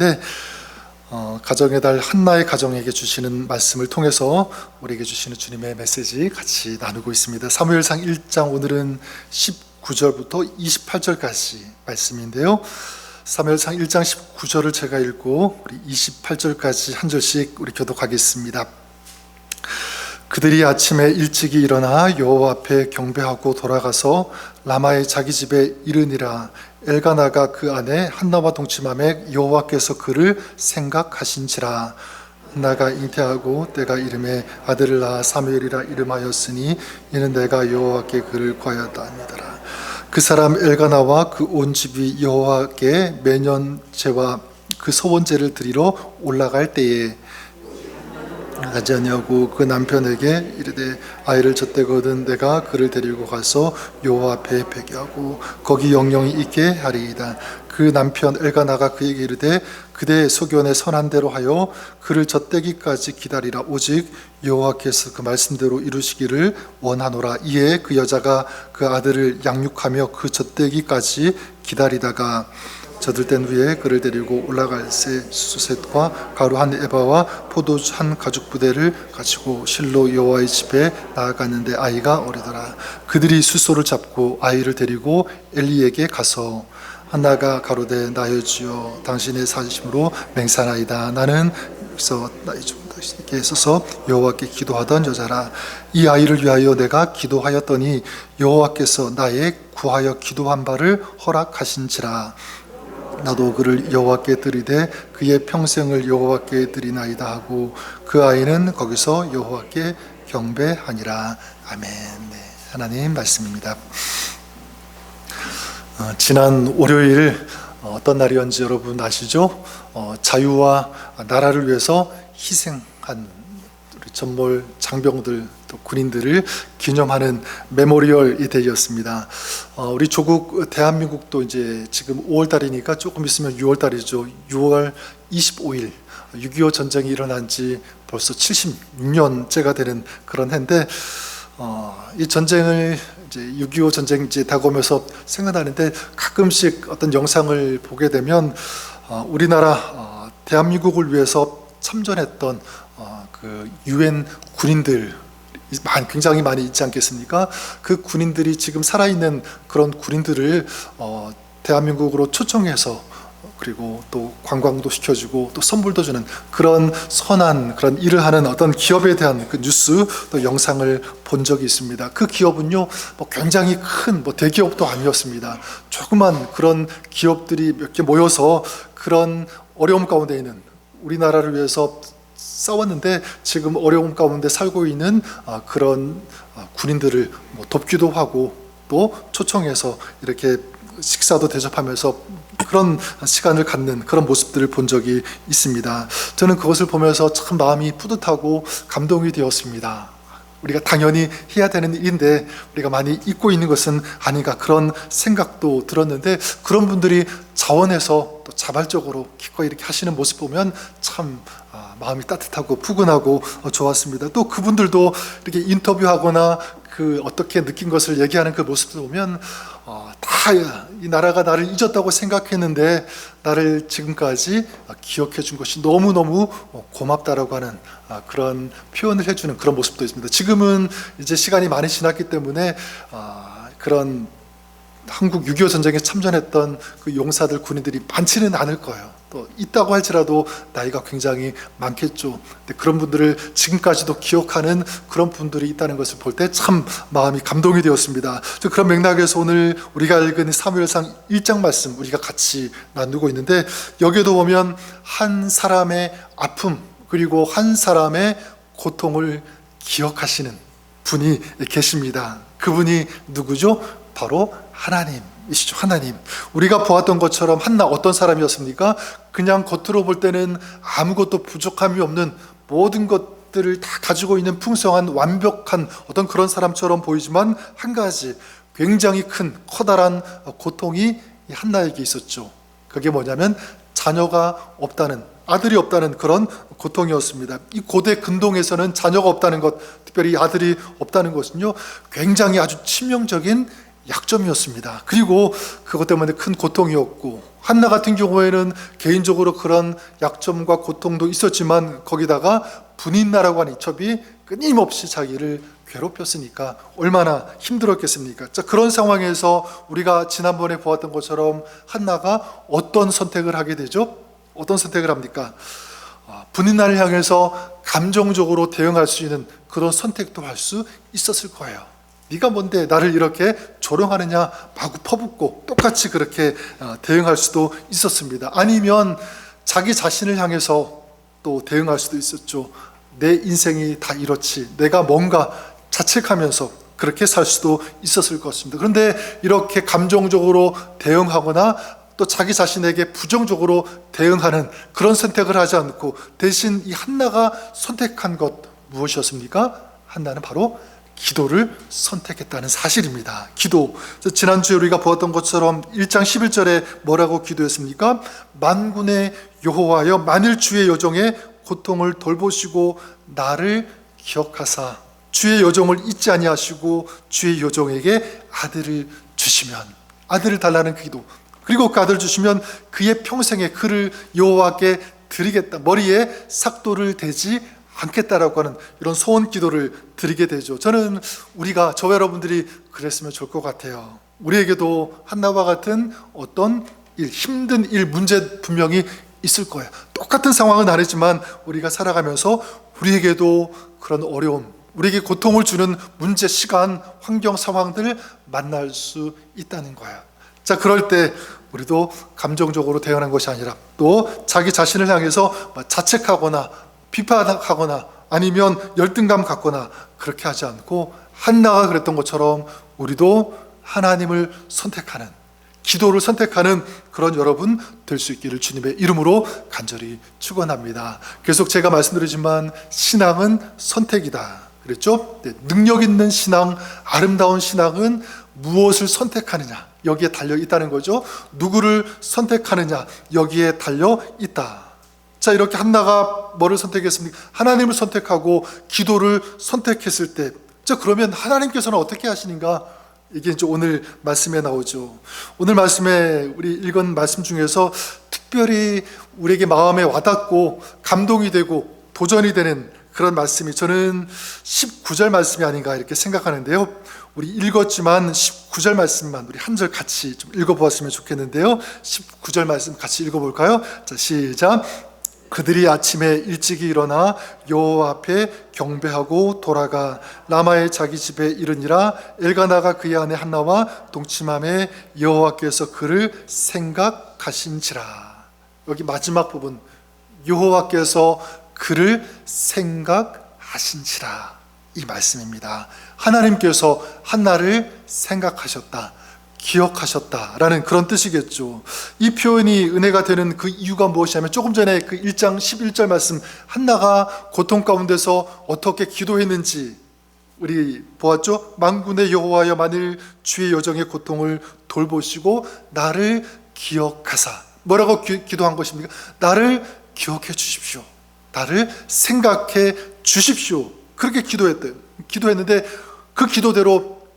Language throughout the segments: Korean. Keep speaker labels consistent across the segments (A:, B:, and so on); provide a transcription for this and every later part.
A: 네, 가정의 달 한나의 가정에게 주시는 말씀을 통해서 우리에게 주시는 주님의 메시지 같이 나누고 있습니다. 사무엘상 1장 오늘은 19절부터 28절까지 말씀인데요. 사무엘상 1장 19절을 제가 읽고 우리 28절까지 한 절씩 우리 교독하겠습니다. 그들이 아침에 일찍이 일어나 여호와 앞에 경배하고 돌아가서 라마의 자기 집에 이르니라. 엘가나가 그 안에 한나와 동침하매 여호와께서 그를 생각하신지라. 한나가 잉태하고 때가 이름에 아들을 낳아 사무엘이라 이름하였으니 이는 내가 여호와께 그를 구하였다니더라. 그 사람 엘가나와 그 온 집이 여호와께 매년 제와 그 소원제를 드리러 올라갈 때에 하지 아니하고 그 남편에게 이르되 아이를 젖대거든 내가 그를 데리고 가서 여호와 앞에 배기하고 거기 영영이 있게 하리이다. 그 남편 엘가나가 그에게 이르되 그대의 소견에 선한 대로 하여 그를 젖대기까지 기다리라. 오직 여호와께서 그 말씀대로 이루시기를 원하노라. 이에 그 여자가 그 아들을 양육하며 그 젖대기까지 기다리다가 젖을 땐 후에 그를 데리고 올라갈새 수셋과 가루 한 에바와 포도주 한 가죽 부대를 가지고 실로 여호와의 집에 나아갔는데 아이가 어리더라. 그들이 숫소를 잡고 아이를 데리고 엘리에게 가서 한나가 가로되 나여 주여 당신의 사심으로 맹세하나이다. 나는 여기서 나이 좀 이렇게 써서 여호와께 기도하던 여자라. 이 아이를 위하여 내가 기도하였더니 여호와께서 나의 구하여 기도한 바를 허락하신지라. 나도 그를 여호와께 드리되 그의 평생을 여호와께 드리나이다 하고 그 아이는 거기서 여호와께 경배하니라. 아멘. 네, 하나님 말씀입니다. 지난 월요일 어떤 날이었는지 여러분 아시죠? 자유와 나라를 위해서 희생한 우리 전몰 장병들 또 군인들을 기념하는 메모리얼 데이였습니다. 우리 조국 대한민국도 이제 지금 5월달이니까 조금 있으면 6월달이죠. 6월 25일 6.25 전쟁이 일어난 지 벌써 76년째가 되는 그런 해인데 이 전쟁을 이제 6.25 전쟁 이제 다가오면서 생각나는데 가끔씩 어떤 영상을 보게 되면 우리나라 대한민국을 위해서 참전했던 그 유엔 군인들 굉장히 많이 있지 않겠습니까? 그 군인들이 지금 살아있는 그런 군인들을 대한민국으로 초청해서 그리고 또 관광도 시켜주고 또 선물도 주는 그런 선한 그런 일을 하는 어떤 기업에 대한 그 뉴스 또 영상을 본 적이 있습니다. 그 기업은요 굉장히 큰 대기업도 아니었습니다. 조그만 그런 기업들이 몇 개 모여서 그런 어려움 가운데 있는 우리나라를 위해서 싸웠는데 지금 어려움 가운데 살고 있는 그런 군인들을 돕기도 하고 또 초청해서 이렇게 식사도 대접하면서 그런 시간을 갖는 그런 모습들을 본 적이 있습니다. 저는 그것을 보면서 참 마음이 뿌듯하고 감동이 되었습니다. 우리가 당연히 해야 되는 일인데 우리가 많이 잊고 있는 것은 아닌가 그런 생각도 들었는데 그런 분들이 자원해서 또 자발적으로 기꺼이 이렇게 하시는 모습 보면 참 마음이 따뜻하고 푸근하고 좋았습니다. 또 그분들도 이렇게 인터뷰하거나 그 어떻게 느낀 것을 얘기하는 그 모습을 보면 다 이 나라가 나를 잊었다고 생각했는데 나를 지금까지 기억해 준 것이 너무너무 고맙다라고 하는 그런 표현을 해주는 그런 모습도 있습니다. 지금은 이제 시간이 많이 지났기 때문에 그런 한국 6.25 전쟁에 참전했던 그 용사들 군인들이 많지는 않을 거예요. 또 있다고 할지라도 나이가 굉장히 많겠죠. 근데 그런 분들을 지금까지도 기억하는 그런 분들이 있다는 것을 볼 때 참 마음이 감동이 되었습니다. 그런 맥락에서 오늘 우리가 읽은 사무엘상 1장 말씀 우리가 같이 나누고 있는데 여기에도 보면 한 사람의 아픔 그리고 한 사람의 고통을 기억하시는 분이 계십니다. 그분이 누구죠? 바로 하나님이시죠. 하나님. 우리가 보았던 것처럼 한나 어떤 사람이었습니까? 그냥 겉으로 볼 때는 아무것도 부족함이 없는 모든 것들을 다 가지고 있는 풍성한 완벽한 어떤 그런 사람처럼 보이지만 한 가지 굉장히 큰 커다란 고통이 이 한나에게 있었죠. 그게 뭐냐면 자녀가 없다는 아들이 없다는 그런 고통이었습니다. 이 고대 근동에서는 자녀가 없다는 것, 특별히 아들이 없다는 것은요 굉장히 아주 치명적인 약점이었습니다. 그리고 그것 때문에 큰 고통이었고, 한나 같은 경우에는 개인적으로 그런 약점과 고통도 있었지만 거기다가 분인나라고 하는 이첩이 끊임없이 자기를 괴롭혔으니까 얼마나 힘들었겠습니까? 자, 그런 상황에서 우리가 지난번에 보았던 것처럼 한나가 어떤 선택을 하게 되죠? 어떤 선택을 합니까? 분인나를 향해서 감정적으로 대응할 수 있는 그런 선택도 할 수 있었을 거예요. 네가 뭔데 나를 이렇게 조롱하느냐, 마구 퍼붓고 똑같이 그렇게 대응할 수도 있었습니다. 아니면 자기 자신을 향해서 또 대응할 수도 있었죠. 내 인생이 다 이렇지, 내가 뭔가 자책하면서 그렇게 살 수도 있었을 것입니다. 그런데 이렇게 감정적으로 대응하거나 또 자기 자신에게 부정적으로 대응하는 그런 선택을 하지 않고 대신 이 한나가 선택한 것 무엇이었습니까? 한나는 바로 기도를 선택했다는 사실입니다. 기도. 지난주에 우리가 보았던 것처럼 1장 11절에 뭐라고 기도했습니까? 만군의 여호와여, 만일 주의 여종의 고통을 돌보시고 나를 기억하사 주의 여종을 잊지 아니하시고 주의 여종에게 아들을 주시면, 아들을 달라는 그 기도, 그리고 그 아들을 주시면 그의 평생에 그를 여호와께 드리겠다, 머리에 삭도를 대지 않겠다라고 하는 이런 소원 기도를 드리게 되죠. 저는 우리가, 저와 여러분들이 그랬으면 좋을 것 같아요. 우리에게도 한나와 같은 어떤 일, 힘든 일, 문제 분명히 있을 거예요. 똑같은 상황은 아니지만 우리가 살아가면서 우리에게도 그런 어려움, 우리에게 고통을 주는 문제, 시간, 환경, 상황들을 만날 수 있다는 거예요. 자, 그럴 때 우리도 감정적으로 대응하는 것이 아니라 또 자기 자신을 향해서 자책하거나 비판하거나 아니면 열등감 갖거나 그렇게 하지 않고 한나가 그랬던 것처럼 우리도 하나님을 선택하는, 기도를 선택하는 그런 여러분 될 수 있기를 주님의 이름으로 간절히 축원합니다. 계속 제가 말씀드리지만 신앙은 선택이다 그랬죠? 네, 능력 있는 신앙, 아름다운 신앙은 무엇을 선택하느냐, 여기에 달려 있다는 거죠. 누구를 선택하느냐, 여기에 달려 있다. 자, 이렇게 한나가 뭐를 선택했습니까? 하나님을 선택하고 기도를 선택했을 때, 자, 그러면 하나님께서는 어떻게 하시는가? 이게 이제 오늘 말씀에 나오죠. 오늘 말씀에 우리 읽은 말씀 중에서 특별히 우리에게 마음에 와닿고 감동이 되고 도전이 되는 그런 말씀이 저는 19절 말씀이 아닌가 이렇게 생각하는데요. 우리 읽었지만 19절 말씀만 우리 한 절 같이 좀 읽어보았으면 좋겠는데요. 19절 말씀 같이 읽어볼까요? 자, 시작. 그들이 아침에 일찍이 일어나 여호와 앞에 경배하고 돌아가 라마의 자기 집에 이르니라. 엘가나가 그의 아내 한나와 동침함에 여호와께서 그를 생각하신지라. 여기 마지막 부분, 여호와께서 그를 생각하신지라, 이 말씀입니다. 하나님께서 한나를 생각하셨다, 기억하셨다라는 그런 뜻이겠죠. 이 표현이 은혜가 되는 그 이유가 무엇이냐면 조금 전에 그 1장 11절 말씀, 한나가 고통 가운데서 어떻게 기도했는지 우리 보았죠. 만군의 여호와여, 만일 주의 여종의 고통을 돌보시고 나를 기억하사, 뭐라고 기도한 것입니까? 나를 기억해 주십시오, 나를 생각해 주십시오. 그렇게 기도했는데 그 기도대로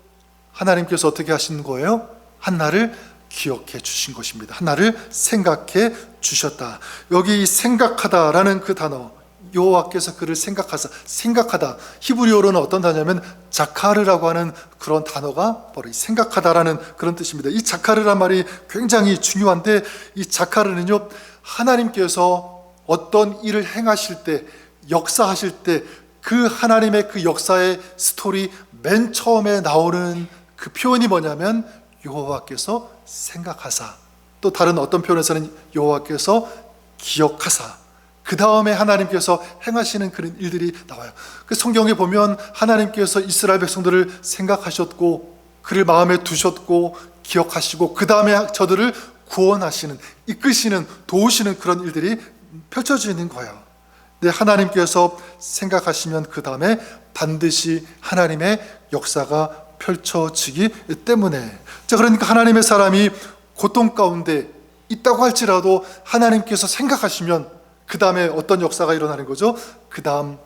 A: 하나님께서 어떻게 하시는 거예요? 한나를 기억해 주신 것입니다. 한나를 생각해 주셨다. 여기 생각하다라는 그 단어, 여호와께서 그를 생각하사, 생각하다, 히브리어로는 어떤 단어냐면 자카르라고 하는 그런 단어가 바로 이 생각하다라는 그런 뜻입니다. 이 자카르란 말이 굉장히 중요한데, 이 자카르는요, 하나님께서 어떤 일을 행하실 때, 역사하실 때 그 하나님의 그 역사의 스토리 맨 처음에 나오는 그 표현이 뭐냐면 여호와께서 생각하사, 또 다른 어떤 표현에서는 여호와께서 기억하사, 그 다음에 하나님께서 행하시는 그런 일들이 나와요. 그 성경에 보면 하나님께서 이스라엘 백성들을 생각하셨고 그를 마음에 두셨고 기억하시고 그 다음에 저들을 구원하시는, 이끄시는, 도우시는 그런 일들이 펼쳐지는 거예요. 근데 하나님께서 생각하시면 그 다음에 반드시 하나님의 역사가 펼쳐지기 때문에, 자, 그러니까 하나님의 사람이 고통 가운데 있다고 할지라도 하나님께서 생각하시면 그 다음에 어떤 역사가 일어나는 거죠? 그 다음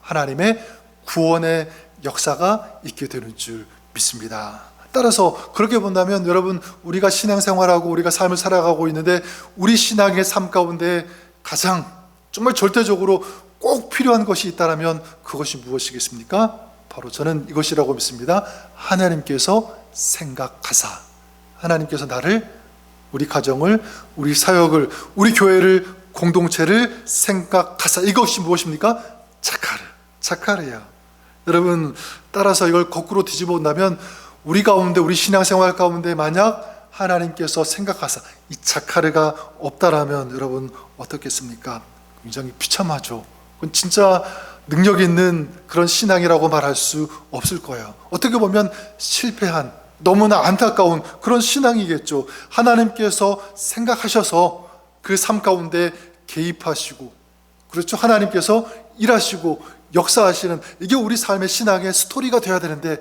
A: 하나님의 구원의 역사가 있게 되는 줄 믿습니다. 따라서 그렇게 본다면 여러분, 우리가 신앙생활하고 우리가 삶을 살아가고 있는데 우리 신앙의 삶 가운데 가장 정말 절대적으로 꼭 필요한 것이 있다면 그것이 무엇이겠습니까? 바로 저는 이것이라고 믿습니다. 하나님께서 생각하사, 하나님께서 나를, 우리 가정을, 우리 사역을, 우리 교회를, 공동체를 생각하사. 이것이 무엇입니까? 자카르야. 여러분, 따라서 이걸 거꾸로 뒤집어 본다면 우리 가운데, 우리 신앙생활 가운데 만약 하나님께서 생각하사 이 자카르가 없다라면 여러분 어떻겠습니까? 굉장히 비참하죠. 그건 진짜 능력 있는 그런 신앙이라고 말할 수 없을 거예요. 어떻게 보면 실패한, 너무나 안타까운 그런 신앙이겠죠. 하나님께서 생각하셔서 그 삶 가운데 개입하시고, 그렇죠, 하나님께서 일하시고 역사하시는, 이게 우리 삶의 신앙의 스토리가 되어야 되는데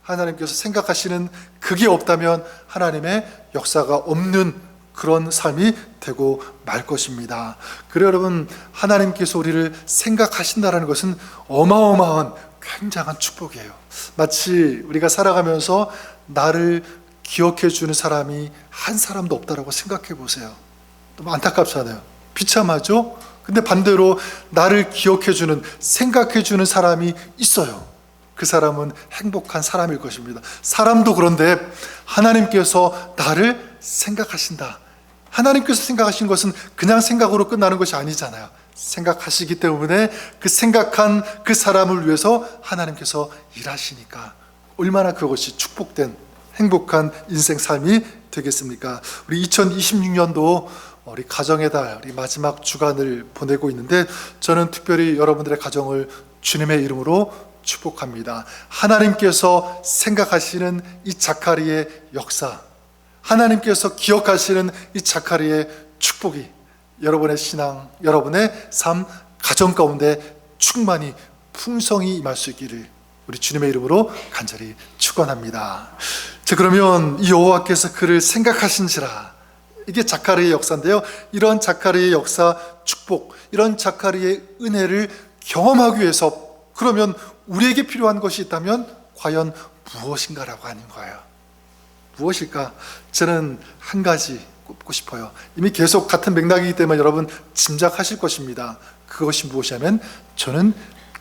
A: 하나님께서 생각하시는 그게 없다면 하나님의 역사가 없는 그런 삶이 되고 말 것입니다. 그래 여러분, 하나님께서 우리를 생각하신다는 것은 어마어마한 굉장한 축복이에요. 마치 우리가 살아가면서 나를 기억해 주는 사람이 한 사람도 없다라고 생각해 보세요. 너무 안타깝잖아요. 비참하죠? 근데 반대로 나를 기억해 주는, 생각해 주는 사람이 있어요. 그 사람은 행복한 사람일 것입니다. 사람도 그런데 하나님께서 나를 생각하신다. 하나님께서 생각하신 것은 그냥 생각으로 끝나는 것이 아니잖아요. 생각하시기 때문에 그 생각한 그 사람을 위해서 하나님께서 일하시니까 얼마나 그것이 축복된 행복한 인생 삶이 되겠습니까? 우리 2026년도 우리 가정의 달, 우리 마지막 주간을 보내고 있는데 저는 특별히 여러분들의 가정을 주님의 이름으로 축복합니다. 하나님께서 생각하시는 이 자카리의 역사, 하나님께서 기억하시는 이 자카리의 축복이 여러분의 신앙, 여러분의 삶, 가정 가운데 충만히 풍성히 임할 수 있기를 우리 주님의 이름으로 간절히 축원합니다. 자, 그러면 이 여호와께서 그를 생각하신지라, 이게 자카리의 역사인데요. 이런 자카리의 역사, 축복, 이런 자카리의 은혜를 경험하기 위해서 그러면 우리에게 필요한 것이 있다면 과연 무엇인가라고 하는 거예요. 무엇일까? 저는 한 가지 꼽고 싶어요. 이미 계속 같은 맥락이기 때문에 여러분 짐작하실 것입니다. 그것이 무엇이냐면 저는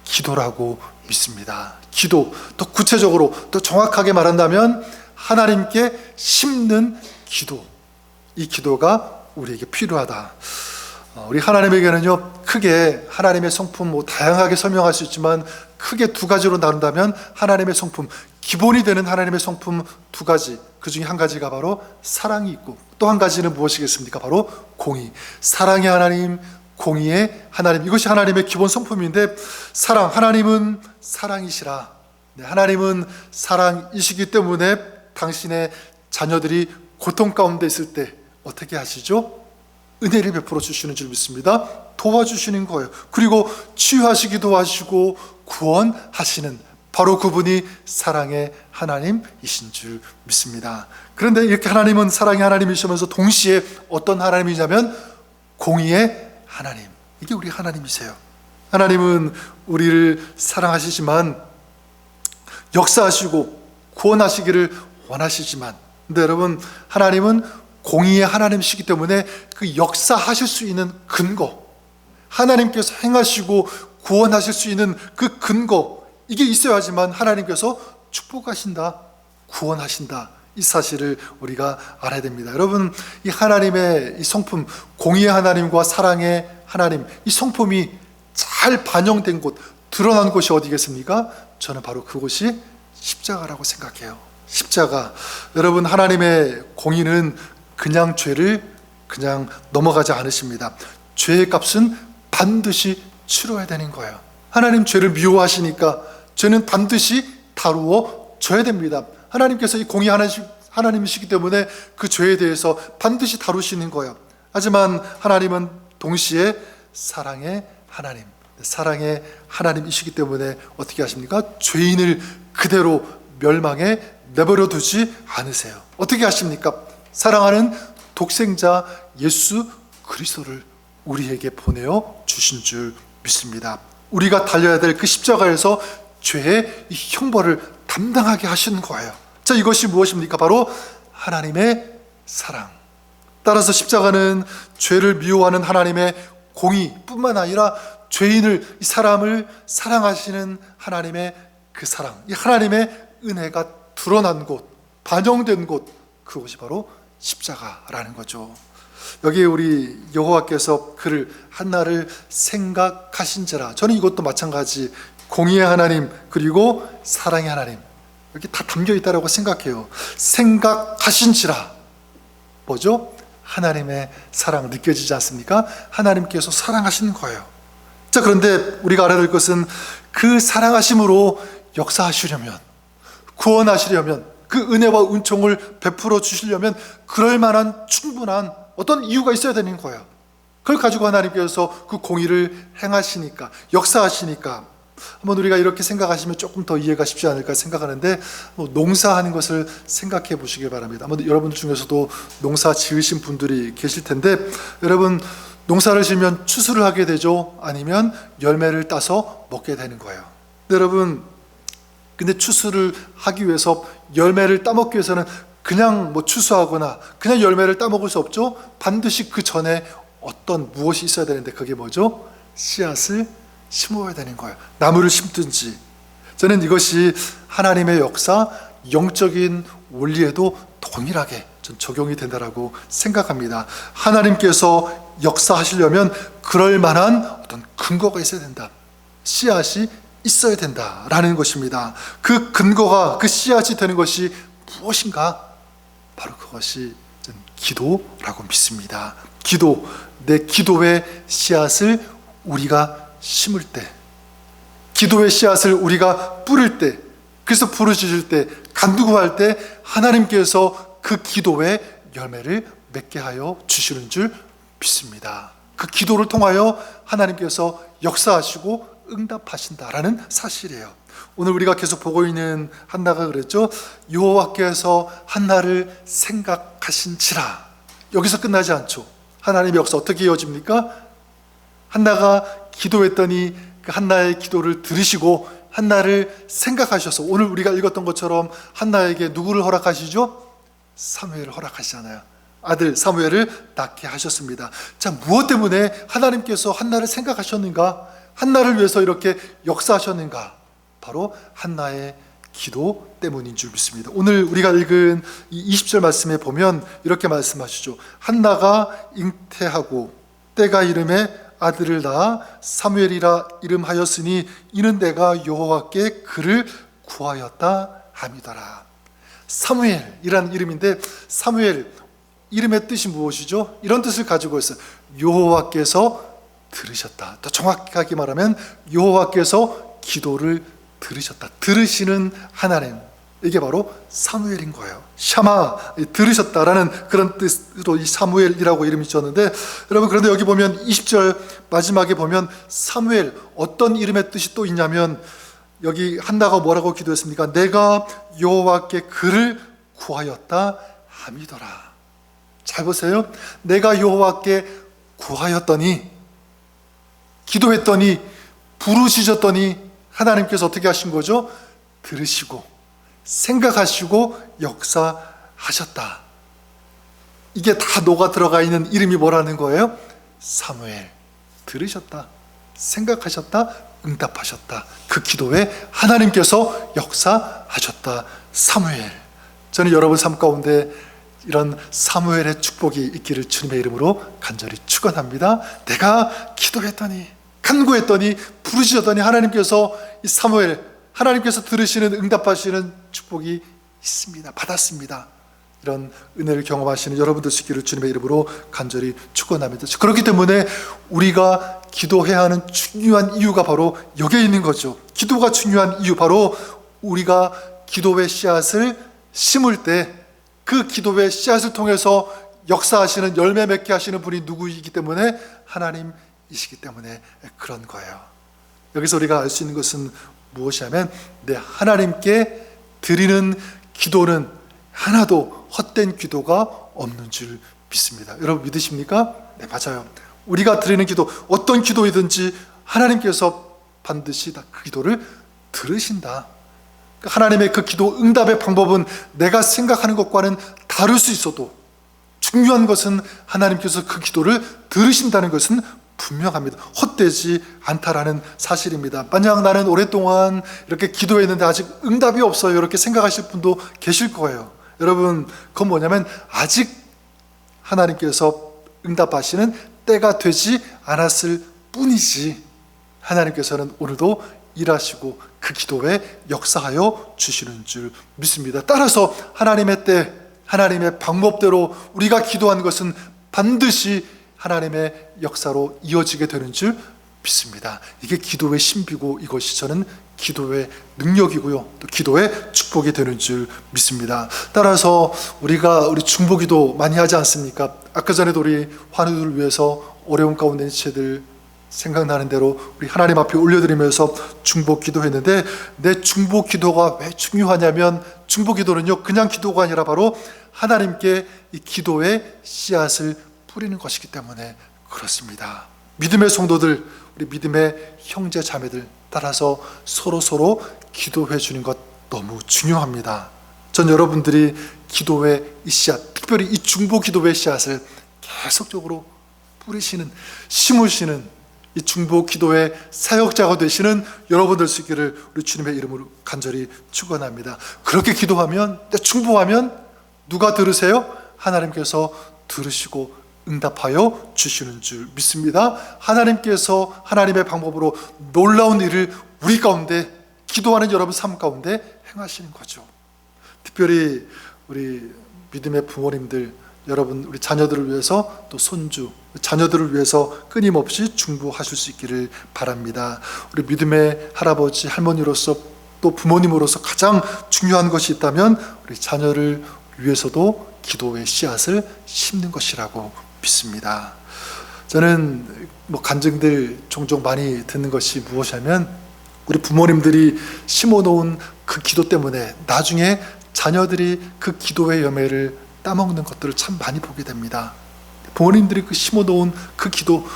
A: 기도라고 믿습니다. 기도, 더 구체적으로, 더 정확하게 말한다면 하나님께 심는 기도. 이 기도가 우리에게 필요하다. 우리 하나님에게는요, 크게 하나님의 성품 다양하게 설명할 수 있지만 크게 두 가지로 나눈다면 하나님의 성품, 기본이 되는 하나님의 성품 두 가지, 그 중에 한 가지가 바로 사랑이 있고 또 한 가지는 무엇이겠습니까? 바로 공의. 사랑의 하나님, 공의의 하나님, 이것이 하나님의 기본 성품인데, 사랑, 하나님은 사랑이시라. 네, 하나님은 사랑이시기 때문에 당신의 자녀들이 고통 가운데 있을 때 어떻게 하시죠? 은혜를 베풀어 주시는 줄 믿습니다. 도와주시는 거예요. 그리고 치유하시기도 하시고 구원하시는, 바로 그분이 사랑의 하나님이신 줄 믿습니다. 그런데 이렇게 하나님은 사랑의 하나님이시면서 동시에 어떤 하나님이냐면 공의의 하나님. 이게 우리 하나님이세요. 하나님은 우리를 사랑하시지만 역사하시고 구원하시기를 원하시지만, 근데 여러분, 하나님은 공의의 하나님이시기 때문에 그 역사하실 수 있는 근거, 하나님께서 행하시고 구원하실 수 있는 그 근거, 이게 있어야지만 하나님께서 축복하신다, 구원하신다, 이 사실을 우리가 알아야 됩니다. 여러분, 이 하나님의 이 성품, 공의의 하나님과 사랑의 하나님, 이 성품이 잘 반영된 곳, 드러난 곳이 어디겠습니까? 저는 바로 그곳이 십자가라고 생각해요. 십자가. 여러분, 하나님의 공의는 그냥 죄를 그냥 넘어가지 않으십니다. 죄의 값은 반드시 치러야 되는 거예요. 하나님 죄를 미워하시니까 죄는 반드시 다루어 줘야 됩니다. 하나님께서 이 공의 하나님이시기 때문에 그 죄에 대해서 반드시 다루시는 거예요. 하지만 하나님은 동시에 사랑의 하나님, 사랑의 하나님이시기 때문에 어떻게 하십니까? 죄인을 그대로 멸망에 내버려 두지 않으세요. 어떻게 하십니까? 사랑하는 독생자 예수 그리스도를 우리에게 보내어 주신 줄 믿습니다. 우리가 달려야 될 그 십자가에서 죄의 이 형벌을 담당하게 하시는 거예요. 자, 이것이 무엇입니까? 바로 하나님의 사랑. 따라서 십자가는 죄를 미워하는 하나님의 공의뿐만 아니라 죄인을, 이 사람을 사랑하시는 하나님의 그 사랑, 이 하나님의 은혜가 드러난 곳, 반영된 곳, 그것이 바로 십자가라는 거죠. 여기에 우리 여호와께서 그를, 한나를 생각하신지라. 저는 이것도 마찬가지, 공의의 하나님 그리고 사랑의 하나님, 여기 다 담겨 있다고 생각해요. 생각하신지라. 뭐죠? 하나님의 사랑 느껴지지 않습니까? 하나님께서 사랑하시는 거예요. 자, 그런데 우리가 알아야 될 것은 그 사랑하심으로 역사하시려면, 구원하시려면, 그 은혜와 은총을 베풀어 주시려면 그럴 만한 충분한 어떤 이유가 있어야 되는 거예요. 그걸 가지고 하나님께서 그 공의를 행하시니까, 역사하시니까. 한번 우리가 이렇게 생각하시면 조금 더 이해가 쉽지 않을까 생각하는데, 농사하는 것을 생각해 보시기 바랍니다. 아마 여러분들 중에서도 농사 지으신 분들이 계실 텐데, 여러분 농사를 지으면 추수를 하게 되죠? 아니면 열매를 따서 먹게 되는 거예요. 여러분, 근데 추수를 하기 위해서, 열매를 따먹기 위해서는 그냥 추수하거나 그냥 열매를 따먹을 수 없죠. 반드시 그 전에 어떤 무엇이 있어야 되는데, 그게 뭐죠? 씨앗을 심어야 되는 거예요. 나무를 심든지. 저는 이것이 하나님의 역사, 영적인 원리에도 동일하게 전 적용이 된다라고 생각합니다. 하나님께서 역사하시려면 그럴 만한 어떤 근거가 있어야 된다. 씨앗이 있어야 된다라는 것입니다. 그 근거가, 그 씨앗이 되는 것이 무엇인가? 바로 그것이 기도라고 믿습니다. 기도, 내 기도의 씨앗을 우리가 심을 때, 기도의 씨앗을 우리가 뿌릴 때, 그래서 부르짖을 때, 간구할 때 하나님께서 그 기도의 열매를 맺게 하여 주시는 줄 믿습니다. 그 기도를 통하여 하나님께서 역사하시고 응답하신다라는 사실이에요. 오늘 우리가 계속 보고 있는 한나가 그랬죠. 여호와께서 한나를 생각하신지라. 여기서 끝나지 않죠. 하나님의 역사 어떻게 이어집니까? 한나가 기도했더니 그 한나의 기도를 들으시고 한나를 생각하셔서, 오늘 우리가 읽었던 것처럼 한나에게 누구를 허락하시죠? 사무엘을 허락하시잖아요. 아들 사무엘을 낳게 하셨습니다. 자, 무엇 때문에 하나님께서 한나를 생각하셨는가? 한나를 위해서 이렇게 역사하셨는가? 바로 한나의 기도 때문인 줄 믿습니다. 오늘 우리가 읽은 이 20절 말씀에 보면 이렇게 말씀하시죠. 한나가 잉태하고 때가 이름에 아들을 낳아 사무엘이라 이름하였으니 이는 내가 여호와께 그를 구하였다 함이더라. 사무엘이라는 이름인데, 사무엘 이름의 뜻이 무엇이죠? 이런 뜻을 가지고 있어요. 여호와께서 들으셨다. 더 정확하게 말하면 여호와께서 기도를 들으셨다. 들으시는 하나님, 이게 바로 사무엘인 거예요. 샤마, 들으셨다라는 그런 뜻으로 이 사무엘이라고 이름이 지었는데, 여러분 그런데 여기 보면 20절 마지막에 보면 사무엘, 어떤 이름의 뜻이 또 있냐면, 여기 한나가 뭐라고 기도했습니까? 내가 여호와께 그를 구하였다 함이더라. 잘 보세요. 내가 여호와께 구하였더니, 기도했더니, 부르짖었더니 하나님께서 어떻게 하신 거죠? 들으시고 생각하시고 역사하셨다. 이게 다 녹아 들어가 있는 이름이 뭐라는 거예요? 사무엘. 들으셨다, 생각하셨다, 응답하셨다. 그 기도에 하나님께서 역사하셨다. 사무엘. 저는 여러분 삶 가운데 이런 사무엘의 축복이 있기를 주님의 이름으로 간절히 축원합니다. 내가 기도했더니, 간구했더니, 부르짖었더니 하나님께서 이 사무엘, 하나님께서 들으시는, 응답하시는 축복이 있습니다. 받았습니다. 이런 은혜를 경험하시는 여러분들 있기를 주님의 이름으로 간절히 축원합니다. 그렇기 때문에 우리가 기도해야 하는 중요한 이유가 바로 여기에 있는 거죠. 기도가 중요한 이유, 바로 우리가 기도의 씨앗을 심을 때 그 기도의 씨앗을 통해서 역사하시는, 열매 맺게 하시는 분이 누구이기 때문에? 하나님이시기 때문에 그런 거예요. 여기서 우리가 알 수 있는 것은 무엇이냐면, 하나님께 드리는 기도는 하나도 헛된 기도가 없는 줄 믿습니다. 여러분 믿으십니까? 네, 맞아요. 우리가 드리는 기도, 어떤 기도이든지 하나님께서 반드시 다 그 기도를 들으신다. 하나님의 그 기도 응답의 방법은 내가 생각하는 것과는 다를 수 있어도 중요한 것은 하나님께서 그 기도를 들으신다는 것은 분명합니다. 헛되지 않다라는 사실입니다. 만약 나는 오랫동안 이렇게 기도했는데 아직 응답이 없어요, 이렇게 생각하실 분도 계실 거예요. 여러분, 그건 뭐냐면 아직 하나님께서 응답하시는 때가 되지 않았을 뿐이지, 하나님께서는 오늘도 일하시고 그 기도에 역사하여 주시는 줄 믿습니다. 따라서 하나님의 때, 하나님의 방법대로 우리가 기도한 것은 반드시 하나님의 역사로 이어지게 되는 줄 믿습니다. 이게 기도의 신비고, 이것이 저는 기도의 능력이고요, 또 기도의 축복이 되는 줄 믿습니다. 따라서 우리 중보기도 많이 하지 않습니까? 아까 전에도 우리 환우들을 위해서 어려움 가운데 있는 지체들 생각나는 대로 우리 하나님 앞에 올려드리면서 중보 기도했는데, 내 중보 기도가 왜 중요하냐면, 중보 기도는요 그냥 기도가 아니라 바로 하나님께 이 기도의 씨앗을 뿌리는 것이기 때문에 그렇습니다. 믿음의 성도들, 우리 믿음의 형제 자매들, 따라서 서로 기도해 주는 것 너무 중요합니다. 전 여러분들이 기도의 이 씨앗, 특별히 이 중보 기도의 씨앗을 계속적으로 뿌리시는, 심으시는 이 중보 기도의 사역자가 되시는 여러분들 수 있기를 우리 주님의 이름으로 간절히 축원합니다. 그렇게 기도하면, 중보하면 누가 들으세요? 하나님께서 들으시고 응답하여 주시는 줄 믿습니다. 하나님께서 하나님의 방법으로 놀라운 일을 우리 가운데, 기도하는 여러분 삶 가운데 행하시는 거죠. 특별히 우리 믿음의 부모님들, 여러분 우리 자녀들을 위해서, 또 손주, 자녀들을 위해서 끊임없이 중보하실 수 있기를 바랍니다. 우리 믿음의 할아버지, 할머니로서, 또 부모님으로서 가장 중요한 것이 있다면 우리 자녀를 위해서도 기도의 씨앗을 심는 것이라고 믿습니다. 저는 간증들 종종 많이 듣는 것이 무엇이냐면, 우리 부모님들이 심어놓은 그 기도 때문에 나중에 자녀들이 그 기도의 열매를 따먹는 것들을 참 많이 보게 됩니다. 부모님들이 그 심어놓은 그 기도,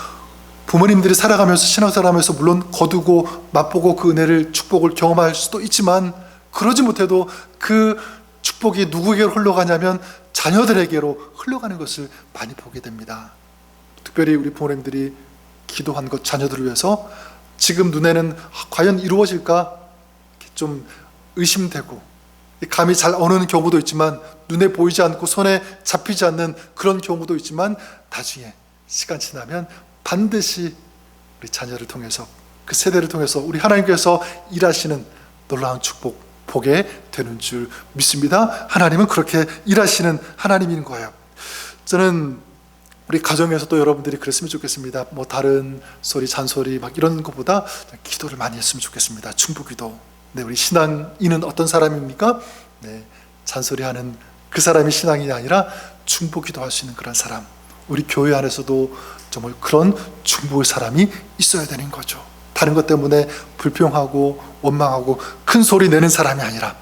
A: 부모님들이 살아가면서, 신앙생활하면서 물론 거두고 맛보고 그 은혜를, 축복을 경험할 수도 있지만, 그러지 못해도 그 축복이 누구에게로 흘러가냐면 자녀들에게로 흘러가는 것을 많이 보게 됩니다. 특별히 우리 부모님들이 기도한 것, 자녀들을 위해서 지금 눈에는 과연 이루어질까 좀 의심되고, 감이 잘 오는 경우도 있지만, 눈에 보이지 않고 손에 잡히지 않는 그런 경우도 있지만, 나중에 시간 지나면 반드시 우리 자녀를 통해서, 그 세대를 통해서 우리 하나님께서 일하시는 놀라운 축복 보게 되는 줄 믿습니다. 하나님은 그렇게 일하시는 하나님인 거예요. 저는 우리 가정에서도 여러분들이 그랬으면 좋겠습니다. 다른 소리, 잔소리 이런 것보다 기도를 많이 했으면 좋겠습니다. 중보기도. 네, 우리 신앙인은 어떤 사람입니까? 네, 잔소리하는 그 사람이 신앙인이 아니라 중보기도 할 수 있는 그런 사람. 우리 교회 안에서도 정말 그런 중보의 사람이 있어야 되는 거죠. 다른 것 때문에 불평하고 원망하고 큰 소리 내는 사람이 아니라,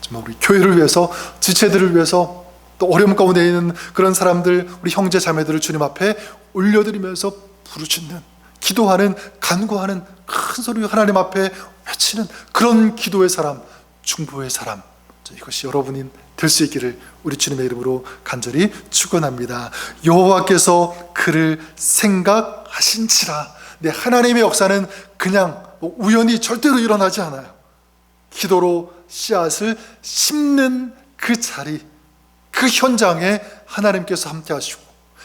A: 정말 우리 교회를 위해서, 지체들을 위해서, 또 어려움 가운데 있는 그런 사람들, 우리 형제 자매들을 주님 앞에 올려드리면서 부르짖는, 기도하는, 간구하는, 큰 소리 하나님 앞에 외치는 그런 기도의 사람, 중보의 사람, 이것이 여러분이 될 수 있기를 우리 주님의 이름으로 간절히 축원합니다. 여호와께서 그를 생각하신지라. 네, 하나님의 역사는 그냥 우연히 절대로 일어나지 않아요. 기도로 씨앗을 심는 그 자리, 그 현장에 하나님께서 함께 하시고,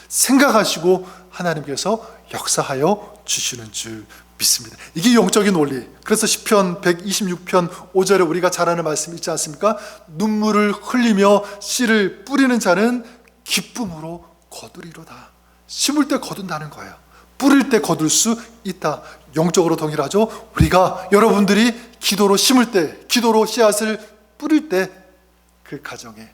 A: 생각하시고 하나님께서 역사하여 주시는 줄 믿습니다. 이게 영적인 원리. 그래서 시편 126편 5절에 우리가 잘 아는 말씀 있지 않습니까? 눈물을 흘리며 씨를 뿌리는 자는 기쁨으로 거두리로다. 심을 때 거둔다는 거예요. 뿌릴 때 거둘 수 있다. 영적으로 동일하죠. 우리가, 여러분들이 기도로 심을 때, 기도로 씨앗을 뿌릴 때, 그 가정에,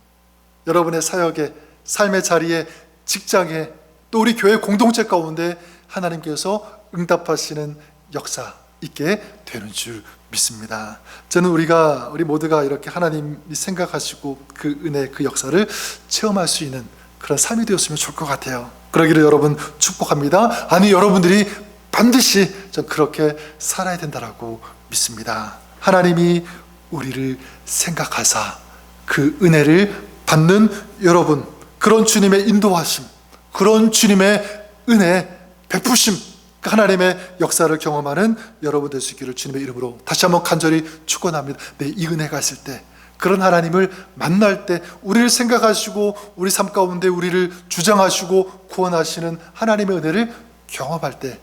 A: 여러분의 사역에, 삶의 자리에, 직장에, 또 우리 교회 공동체 가운데 하나님께서 응답하시는 역사 있게 되는 줄 믿습니다. 저는 우리 모두가 이렇게 하나님이 생각하시고 그 은혜, 그 역사를 체험할 수 있는 그런 삶이 되었으면 좋을 것 같아요. 그러기를 여러분 축복합니다. 아니, 여러분들이 반드시 전 그렇게 살아야 된다라고 믿습니다. 하나님이 우리를 생각하사 그 은혜를 받는 여러분, 그런 주님의 인도하심, 그런 주님의 은혜, 베푸심, 하나님의 역사를 경험하는 여러분 될 수 있기를 주님의 이름으로 다시 한번 간절히 축원합니다. 이 은혜가 있을 때, 그런 하나님을 만날 때, 우리를 생각하시고 우리 삶 가운데 우리를 주장하시고 구원하시는 하나님의 은혜를 경험할 때,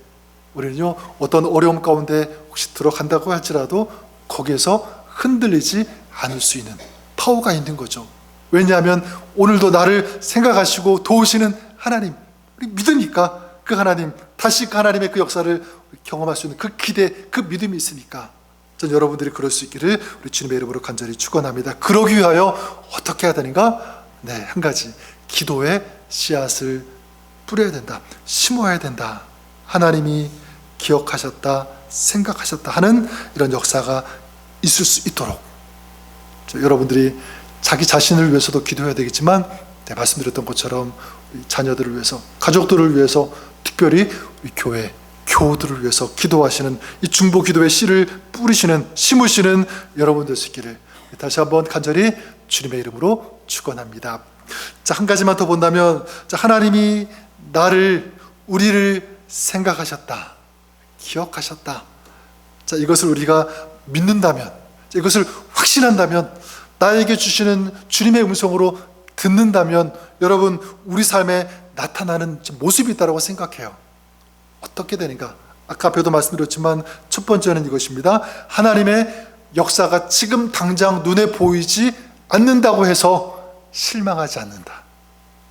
A: 우리는요 어떤 어려움 가운데 혹시 들어간다고 할지라도 거기에서 흔들리지 않을 수 있는 파워가 있는 거죠. 왜냐하면 오늘도 나를 생각하시고 도우시는 하나님, 우리 믿으니까 그 하나님, 다시 그 하나님의 그 역사를 경험할 수 있는 그 기대, 그 믿음이 있으니까 전 여러분들이 그럴 수 있기를 우리 주님의 이름으로 간절히 축원합니다. 그러기 위하여 어떻게 해야 되는가? 한 가지, 기도의 씨앗을 뿌려야 된다, 심어야 된다. 하나님이 기억하셨다, 생각하셨다 하는 이런 역사가 있을 수 있도록 여러분들이 자기 자신을 위해서도 기도해야 되겠지만, 말씀드렸던 것처럼 자녀들을 위해서, 가족들을 위해서, 특별히 우리 교회 교우들을 위해서 기도하시는 이 중보 기도의 씨를 뿌리시는, 심으시는 여러분 될 수 있기를 다시 한번 간절히 주님의 이름으로 축원합니다. 한 가지만 더 본다면, 하나님이 나를, 우리를 생각하셨다, 기억하셨다. 이것을 우리가 믿는다면, 이것을 확신한다면, 나에게 주시는 주님의 음성으로 듣는다면, 여러분 우리 삶에 나타나는 모습이 있다고 생각해요. 어떻게 되는가? 아까 앞에도 말씀드렸지만 첫 번째는 이것입니다. 하나님의 역사가 지금 당장 눈에 보이지 않는다고 해서 실망하지 않는다,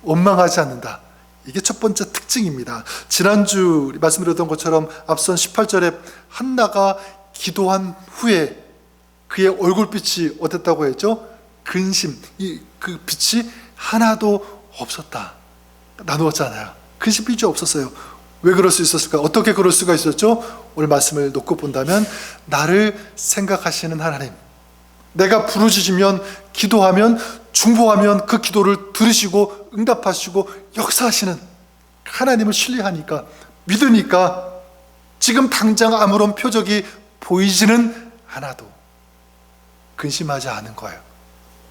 A: 원망하지 않는다. 이게 첫 번째 특징입니다. 지난주 말씀드렸던 것처럼 앞선 18절에 한나가 기도한 후에 그의 얼굴빛이 어땠다고 했죠? 근심, 그 빛이 하나도 없었다. 나누었잖아요. 근심 빛이 없었어요. 왜 그럴 수 있었을까? 어떻게 그럴 수가 있었죠? 오늘 말씀을 놓고 본다면, 나를 생각하시는 하나님, 내가 부르짖으면, 기도하면, 중보하면 그 기도를 들으시고 응답하시고 역사하시는 하나님을 신뢰하니까, 믿으니까 지금 당장 아무런 표적이 보이지는 않아도 근심하지 않은 거예요.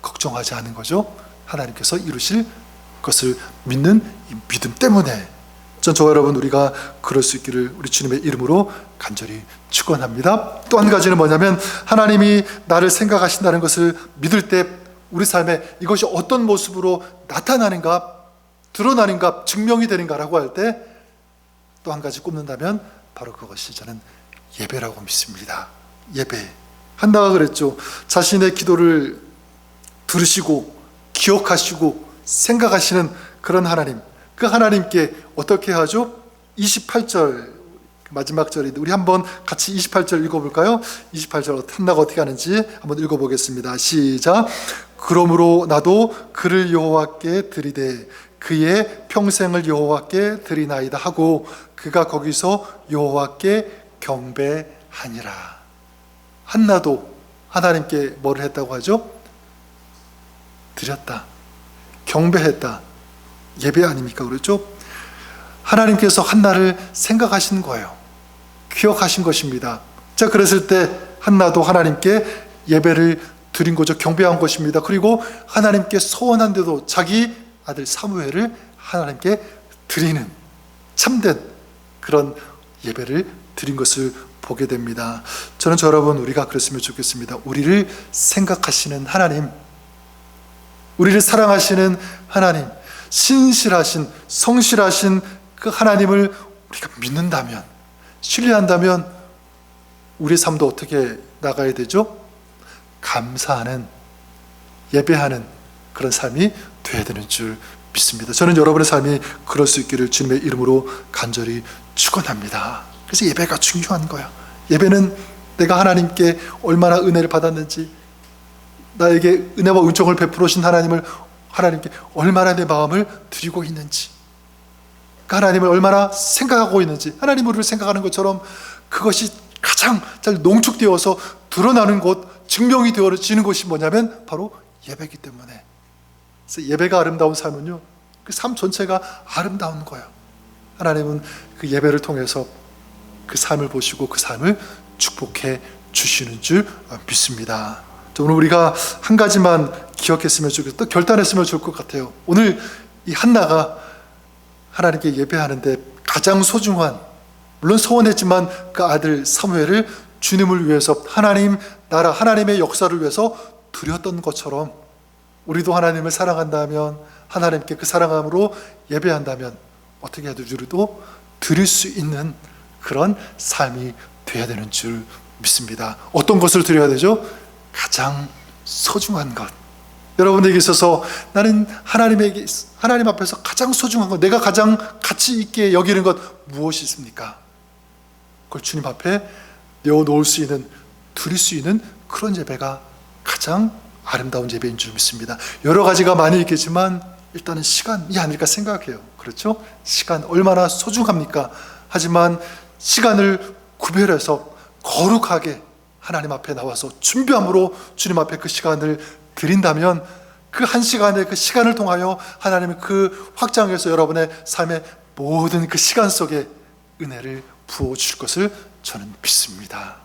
A: 걱정하지 않은 거죠. 하나님께서 이루실 것을 믿는 이 믿음 때문에 저와 여러분, 우리가 그럴 수 있기를 우리 주님의 이름으로 간절히 축원합니다. 또 한 가지는 뭐냐면, 하나님이 나를 생각하신다는 것을 믿을 때 우리 삶에 이것이 어떤 모습으로 나타나는가, 드러나는가, 증명이 되는가라고 할 때 또 한 가지 꼽는다면 바로 그것이 저는 예배라고 믿습니다. 예배. 한나가 그랬죠. 자신의 기도를 들으시고 기억하시고 생각하시는 그런 하나님, 그 하나님께 어떻게 하죠? 28절 마지막 절인데 우리 한번 같이 28절 읽어볼까요? 28절 한나가 어떻게 하는지 한번 읽어보겠습니다. 시작. 그러므로 나도 그를 여호와께 드리되 그의 평생을 여호와께 드리나이다 하고 그가 거기서 여호와께 경배하니라. 한나도 하나님께 뭐를 했다고 하죠? 드렸다, 경배했다. 예배 아닙니까? 그렇죠? 하나님께서 한나를 생각하신 거예요. 기억하신 것입니다. 그랬을 때 한나도 하나님께 예배를 드린 거죠. 경배한 것입니다. 그리고 하나님께 소원한데도 자기 아들 사무엘을 하나님께 드리는 참된 그런 예배를 드린 것을 보게 됩니다. 저는 여러분, 우리가 그랬으면 좋겠습니다. 우리를 생각하시는 하나님, 우리를 사랑하시는 하나님, 신실하신, 성실하신 그 하나님을 우리가 믿는다면, 신뢰한다면 우리의 삶도 어떻게 나가야 되죠? 감사하는, 예배하는 그런 삶이 되어야 되는 줄 믿습니다. 저는 여러분의 삶이 그럴 수 있기를 주님의 이름으로 간절히 축원합니다. 그래서 예배가 중요한 거야. 예배는 내가 하나님께 얼마나 은혜를 받았는지, 나에게 은혜와 은총을 베풀으신 하나님을, 하나님께 얼마나 내 마음을 드리고 있는지, 그 하나님을 얼마나 생각하고 있는지, 하나님 우리를 생각하는 것처럼 그것이 가장 잘 농축되어서 드러나는 것, 증명이 되어지는 것이 뭐냐면 바로 예배이기 때문에. 그래서 예배가 아름다운 삶은요, 그 삶 전체가 아름다운 거예요. 하나님은 그 예배를 통해서 그 삶을 보시고 그 삶을 축복해 주시는 줄 믿습니다. 오늘 우리가 한 가지만 기억했으면 좋겠고 또 결단했으면 좋을 것 같아요. 오늘 이 한나가 하나님께 예배하는데 가장 소중한, 물론 소원했지만 그 아들 사무엘을 주님을 위해서, 하나님 나라, 하나님의 역사를 위해서 드렸던 것처럼 우리도 하나님을 사랑한다면, 하나님께 그 사랑함으로 예배한다면 어떻게 해도 우리도 드릴 수 있는 그런 삶이 되어야 되는 줄 믿습니다. 어떤 것을 드려야 되죠? 가장 소중한 것. 여러분에게 있어서 나는 하나님 앞에서 가장 소중한 것, 내가 가장 가치 있게 여기는 것 무엇이 있습니까? 그걸 주님 앞에 내어놓을 수 있는, 드릴 수 있는 그런 예배가 가장 아름다운 예배인 줄 믿습니다. 여러 가지가 많이 있겠지만 일단은 시간이 아닐까 생각해요. 그렇죠? 시간 얼마나 소중합니까? 하지만 시간을 구별해서 거룩하게 하나님 앞에 나와서 준비함으로 주님 앞에 그 시간을 드린다면 그 한 시간의 그 시간을 통하여 하나님의 그 확장해서 여러분의 삶의 모든 그 시간 속에 은혜를 부어주실 것을 저는 믿습니다.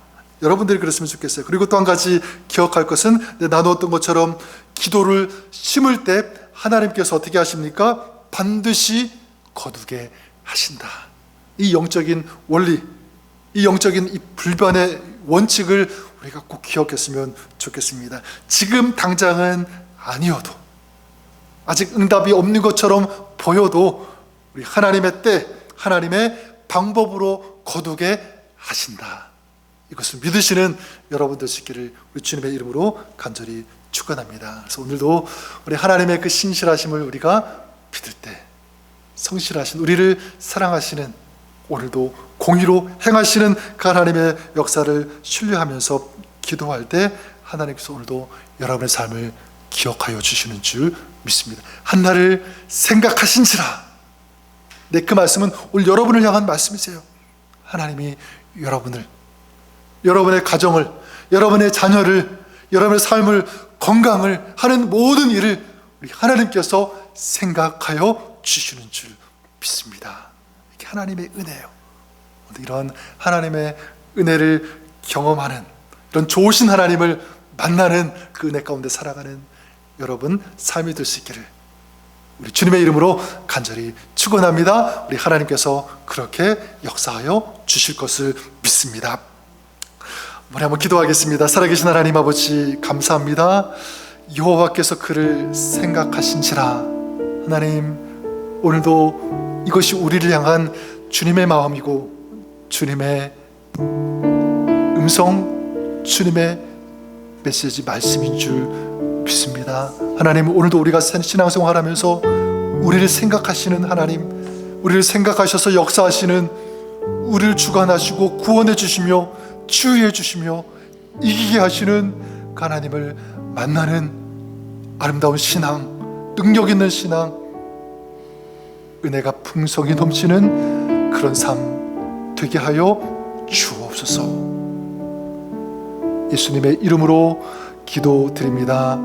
A: 여러분들이 그랬으면 좋겠어요. 그리고 또 한 가지 기억할 것은 나누었던 것처럼 기도를 심을 때 하나님께서 어떻게 하십니까? 반드시 거두게 하신다. 이 영적인 원리, 이 영적인 이 불변의 원칙을 우리가 꼭 기억했으면 좋겠습니다. 지금 당장은 아니어도, 아직 응답이 없는 것처럼 보여도 우리 하나님의 때, 하나님의 방법으로 거두게 하신다. 이것을 믿으시는 여러분들 있기를 우리 주님의 이름으로 간절히 축원합니다. 그래서 오늘도 우리 하나님의 그 신실하심을 우리가 믿을 때, 성실하신, 우리를 사랑하시는, 오늘도 공의로 행하시는 그 하나님의 역사를 신뢰하면서 기도할 때 하나님께서 오늘도 여러분의 삶을 기억하여 주시는 줄 믿습니다. 한나를 생각하신지라. 네, 그 말씀은 오늘 여러분을 향한 말씀이세요. 하나님이 여러분을, 여러분의 가정을, 여러분의 자녀를, 여러분의 삶을, 건강을 하는 모든 일을 우리 하나님께서 생각하여 주시는 줄 믿습니다. 이게 하나님의 은혜예요. 이런 하나님의 은혜를 경험하는, 이런 좋으신 하나님을 만나는 그 은혜 가운데 살아가는 여러분 삶이 될 수 있기를 우리 주님의 이름으로 간절히 축원합니다. 우리 하나님께서 그렇게 역사하여 주실 것을 믿습니다. 우리 한번 기도하겠습니다. 살아계신 하나님 아버지, 감사합니다. 여호와께서 그를 생각하신지라. 하나님, 오늘도 이것이 우리를 향한 주님의 마음이고 주님의 음성, 주님의 메시지, 말씀인 줄 믿습니다. 하나님, 오늘도 우리가 신앙생활 하면서 우리를 생각하시는 하나님, 우리를 생각하셔서 역사하시는, 우리를 주관하시고 구원해 주시며 치유해 주시며 이기게 하시는 그 하나님을 만나는 아름다운 신앙, 능력 있는 신앙, 은혜가 풍성히 넘치는 그런 삶 되게 하여 주옵소서. 예수님의 이름으로 기도드립니다.